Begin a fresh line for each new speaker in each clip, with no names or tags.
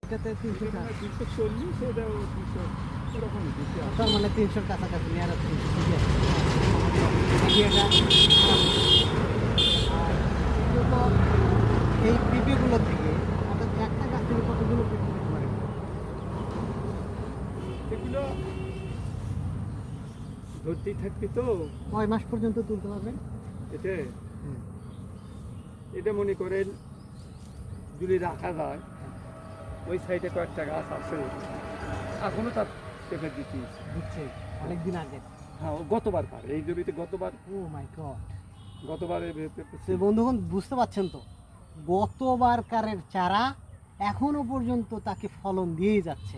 এটাতে 300 টাকা
340 এটাও 200 এরকমই বেশি আছে।
তার মানে 300 এর কাছাকাছি নেওয়ার আছে। ঠিক আছে। এটা আর মূলত এই পিঁপেগুলো থেকে অর্থাৎ একটা গাছ থেকে কতগুলো পেঁপে পেতে পারে?
এগুলো ধরতেই থাকবে তো।
কয় মাস পর্যন্ত তুলতে পারবেন?
এটা
হুম।
এটা মনে করেন যদি রাখা যায়, ওই সাইডে কয়েকটা গাছ আছে এখনো তার পেঁপে দিচ্ছি।
দিচ্ছে অনেকদিন আগে।
হ্যাঁ, ও গতবার পার এই জমিতে গতবার
ও মাই গড।
গতবারে পেঁপে
তো বন্ধুগণ বুঝতে পারছেন তো, গতবারকারের চারা এখনো পর্যন্ত তাকে ফলন দিয়েই যাচ্ছে।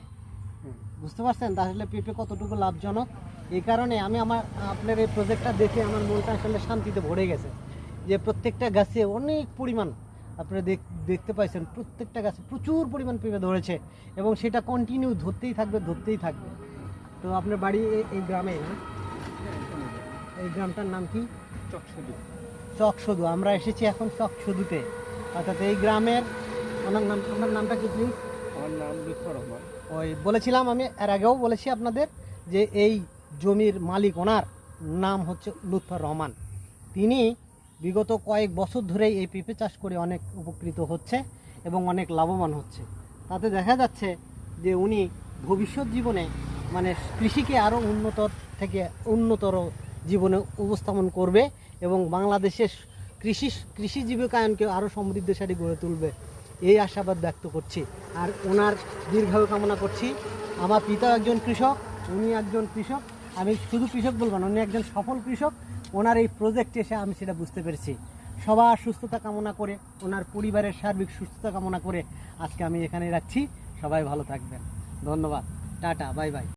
হুম।
বুঝতে পারছেন তাহলে পেঁপে কতটুকু লাভজনক। এই কারণে আমি আপনার এই প্রজেক্টটা দেখে আমার মনটা আসলে শান্তিতে ভরে গেছে যে প্রত্যেকটা গাছে অনেক পরিমাণ আপনারা দেখতে পাইছেন, প্রত্যেকটা গাছে প্রচুর পরিমাণ পেঁপে ধরেছে এবং সেটা কন্টিনিউ ধরতেই থাকবে ধরতেই থাকবে। তো আপনার বাড়ি এই গ্রামে না? এই গ্রামটার নাম কি?
চকসুদি।
চকসদু। আমরা এসেছি এখন চকসদুতে, অর্থাৎ এই গ্রামের আপনার নামটা কি প্লিজ?
আমার নাম লুৎফর রহমান।
ওই বলেছিলাম আমি এর আগেও বলেছি আপনাদের যে এই জমির মালিক ওনার নাম হচ্ছে লুৎফর রহমান। তিনি বিগত কয়েক বছর ধরেই এই পেঁপে চাষ করে অনেক উপকৃত হচ্ছে এবং অনেক লাভবান হচ্ছে। তাতে দেখা যাচ্ছে যে উনি ভবিষ্যৎ জীবনে মানে কৃষিকে আরও উন্নতর জীবনে উপস্থাপন করবে এবং বাংলাদেশের কৃষি জীবিকায়নকে আরও সমৃদ্ধশালী গড়ে তুলবে, এই আশাবাদ ব্যক্ত করছি। আর ওনার দীর্ঘায়ু কামনা করছি। আমার পিতা একজন কৃষক, উনি একজন কৃষক। আমি শুধু কৃষক বলবো না, উনি একজন সফল কৃষক। ওনার এই প্রজেক্টে এসে আমি সেটা বুঝতে পেরেছি। সবার সুস্থতা কামনা করে, ওনার পরিবারের সার্বিক সুস্থতা কামনা করে আজকে আমি এখানে রাখছি। সবাই ভালো থাকবেন। ধন্যবাদ। Tata, bye bye.